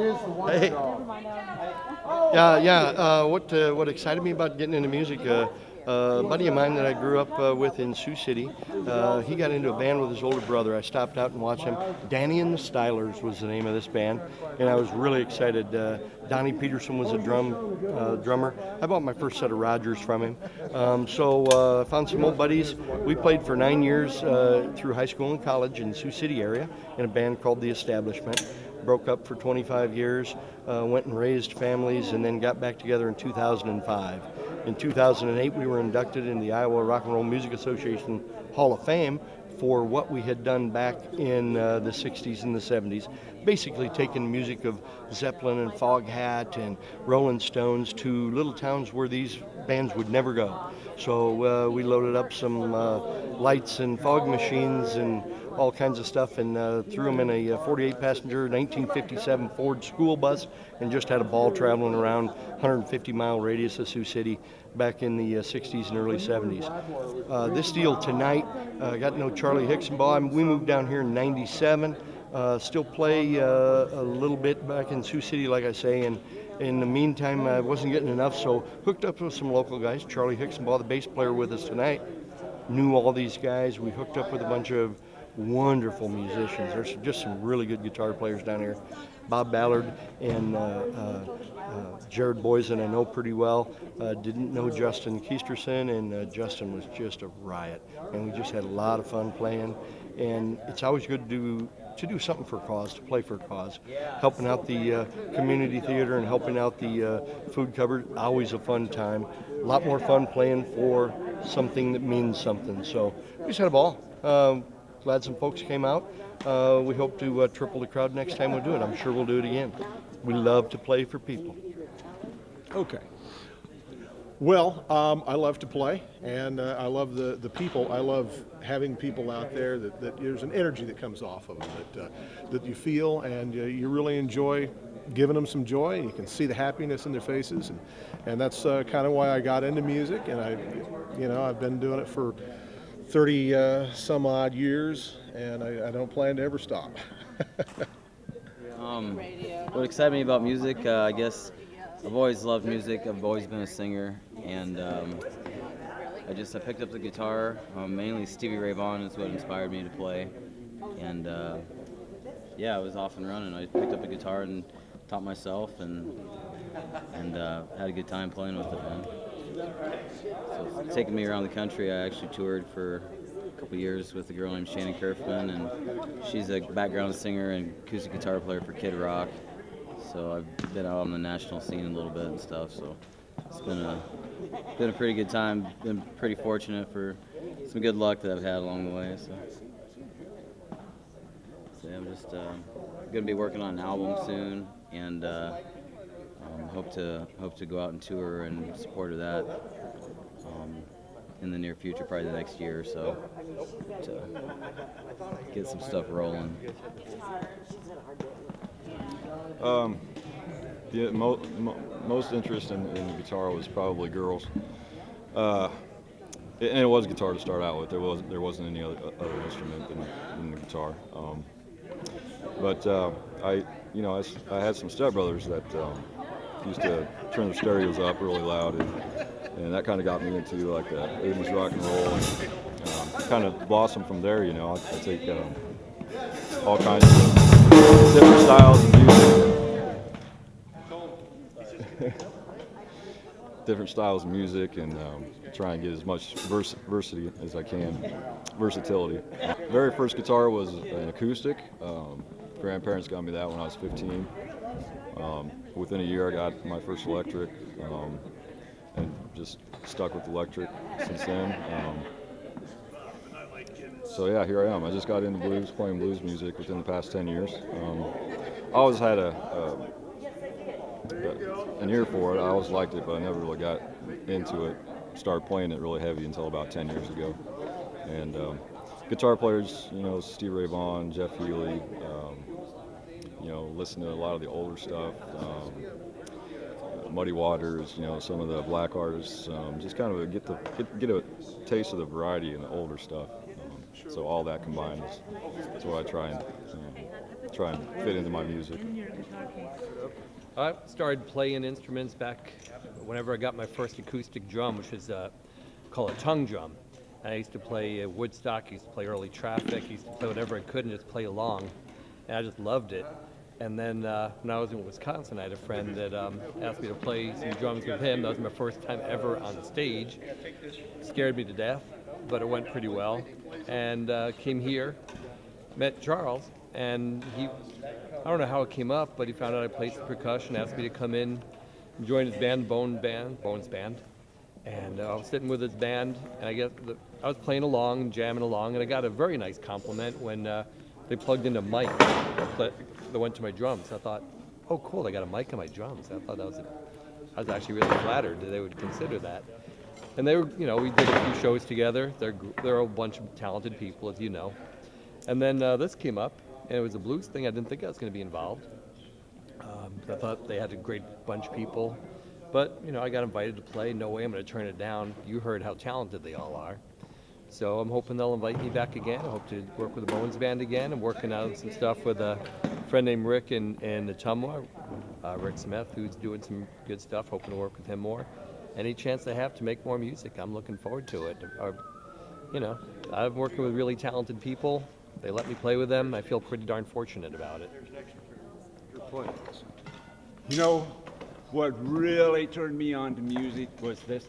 Hey. Yeah. What excited me about getting into music? A buddy of mine that I grew up with in Sioux City, he got into a band with his older brother. I stopped out and watched him. Danny and the Stylers was the name of this band, and I was really excited. Donnie Peterson was a drummer. I bought my first set of Rogers from him. I found some old buddies. We played for 9 years through high school and college in the Sioux City area in a band called The Establishment. Broke up for 25 years, went and raised families, and then got back together in 2005. In 2008, we were inducted in the Iowa Rock and Roll Music Association Hall of Fame for what we had done back in the 60s and the 70s, basically taking music of Zeppelin and Foghat and Rolling Stones to little towns where these bands would never go. So we loaded up some lights and fog machines and all kinds of stuff, and threw them in a 48-passenger 1957 Ford school bus, and just had a ball traveling around 150-mile radius of Sioux City back in the 60s and early 70s. This deal tonight, got to know Charlie Hicksonbaugh. We moved down here in 97. Still play a little bit back in Sioux City, like I say, and in the meantime, I wasn't getting enough, so hooked up with some local guys. Charlie Hicksonbaugh, the bass player with us tonight, knew all these guys. We hooked up with a bunch of wonderful musicians. There's just some really good guitar players down here. Bob Ballard and Jared Boysen I know pretty well. Didn't know Justin Keisterson, and Justin was just a riot. And we just had a lot of fun playing. And it's always good to do something for a cause, to play for a cause. Helping out the community theater and helping out the food cupboard, always a fun time. A lot more fun playing for something that means something. So we just had a ball. Glad some folks came out. We hope to triple the crowd next time we do it. I'm sure we'll do it again. We love to play for people. Okay. Well, I love to play, and I love the people. I love having people out there that there's an energy that comes off of them that you feel, and you really enjoy giving them some joy. You can see the happiness in their faces, and that's kind of why I got into music. And I've been doing it for 30 some odd years, and I don't plan to ever stop. What excited me about music, I guess I've always loved music. I've always been a singer, and I picked up the guitar. Mainly Stevie Ray Vaughan is what inspired me to play, and I was off and running. I picked up a guitar and taught myself, and had a good time playing with it, man. So it's taken me around the country. I actually toured for a couple years with a girl named Shannon Kerfman, and she's a background singer and acoustic guitar player for Kid Rock. So I've been out on the national scene a little bit and stuff. So it's been a pretty good time. Been pretty fortunate for some good luck that I've had along the way. So I'm just gonna be working on an album soon, and hope to go out and tour and support of that in the near future, probably the next year or so, to get some stuff rolling. Most interest in the guitar was probably girls, and it was guitar to start out with. There wasn't any other instrument than the guitar. I had some stepbrothers that used to turn their stereos up really loud, and that kind of got me into like the 80s rock and roll, and kind of blossomed from there. I take all kinds of different styles of music, and try and get as much versatility as I can. Versatility. Very first guitar was an acoustic. Grandparents got me that when I was 15. Within a year, I got my first electric, and just stuck with electric since then. Here I am. I just got into blues, playing blues music within the past 10 years. I always had an ear for it. I always liked it, but I never really got into it. Started playing it really heavy until about 10 years ago. And guitar players, Steve Ray Vaughan, Jeff Healey, listen to a lot of the older stuff, Muddy Waters, some of the black artists, just kind of get a taste of the variety in the older stuff. So all that combined is what I try and fit into my music. I started playing instruments back whenever I got my first acoustic drum, which is called a tongue drum. And I used to play Woodstock, I used to play early Traffic, I used to play whatever I could and just play along. And I just loved it. And then when I was in Wisconsin, I had a friend that asked me to play some drums with him. That was my first time ever on the stage. Scared me to death, but it went pretty well. And came here, met Charles, and I don't know how it came up, but he found out I played some percussion, asked me to come in and join his band, Bones Band. And I was sitting with his band, and I was playing along, jamming along, and I got a very nice compliment when they plugged in a mic that went to my drums. I thought, oh, cool, they got a mic on my drums. I thought I was actually really flattered that they would consider that. And they were, we did a few shows together. They're a bunch of talented people, as you know. And then this came up, and it was a blues thing. I didn't think I was going to be involved. I thought they had a great bunch of people. But, I got invited to play. No way I'm going to turn it down. You heard how talented they all are. So I'm hoping they'll invite me back again. I hope to work with the Bones Band again. I'm working on some stuff with a friend named Rick in Ottumwa, Rick Smith, who's doing some good stuff. Hoping to work with him more. Any chance I have to make more music, I'm looking forward to it. I'm working with really talented people. They let me play with them. I feel pretty darn fortunate about it. What really turned me on to music was this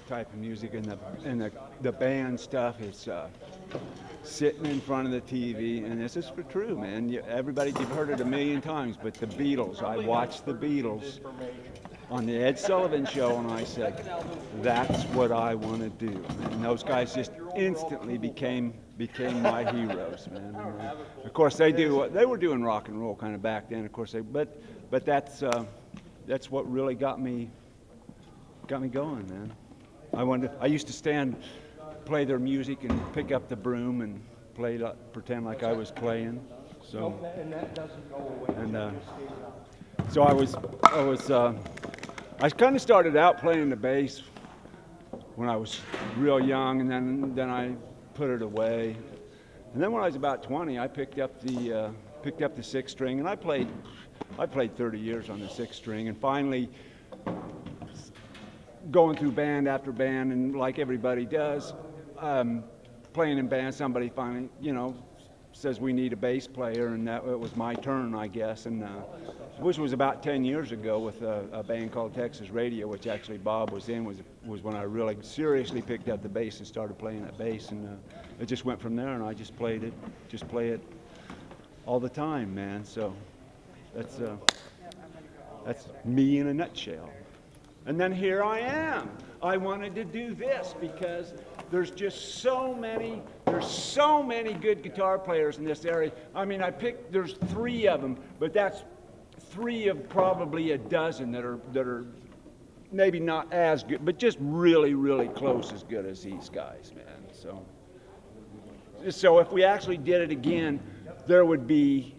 type of music, and the band stuff is sitting in front of the TV, and this is for true, man. Everybody, you've heard it a million times, but the Beatles. I watched the Beatles on the Ed Sullivan Show, and I said, that's what I want to do. And those guys just instantly became my heroes, man. And, of course, they were doing rock and roll kind of back then, of course. But that's what really got me going, man. I used to play their music and pick up the broom and pretend like I was playing. So, so I kind of started out playing the bass when I was real young, and then I put it away. And then when I was about 20, I picked up the six string, and I played 30 years on the six string, and finally going through band after band, and like everybody does, playing in band, somebody finally, says we need a bass player, and it was my turn, I guess, and which was about 10 years ago with a band called Texas Radio, which actually Bob was in, was when I really seriously picked up the bass and started playing that bass, and it just went from there, and I just play it all the time, man. So that's me in a nutshell. And then here I am. I wanted to do this because there's so many good guitar players in this area. I mean, there's 3 of them, but that's 3 of probably a dozen that are maybe not as good, but just really, really close as good as these guys, man. So if we actually did it again, there would be,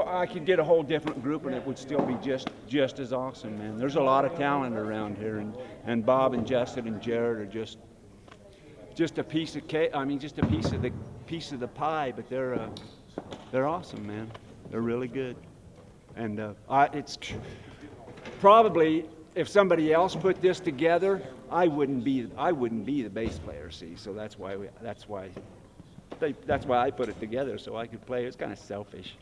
I could get a whole different group, and it would still be just as awesome, man. There's a lot of talent around here, and Bob and Justin and Jared are just a piece of cake. I mean, just a piece of the pie. But they're awesome, man. They're really good, and it's probably, if somebody else put this together, I wouldn't be the bass player. See, so that's why I put it together, so I could play. It's kind of selfish.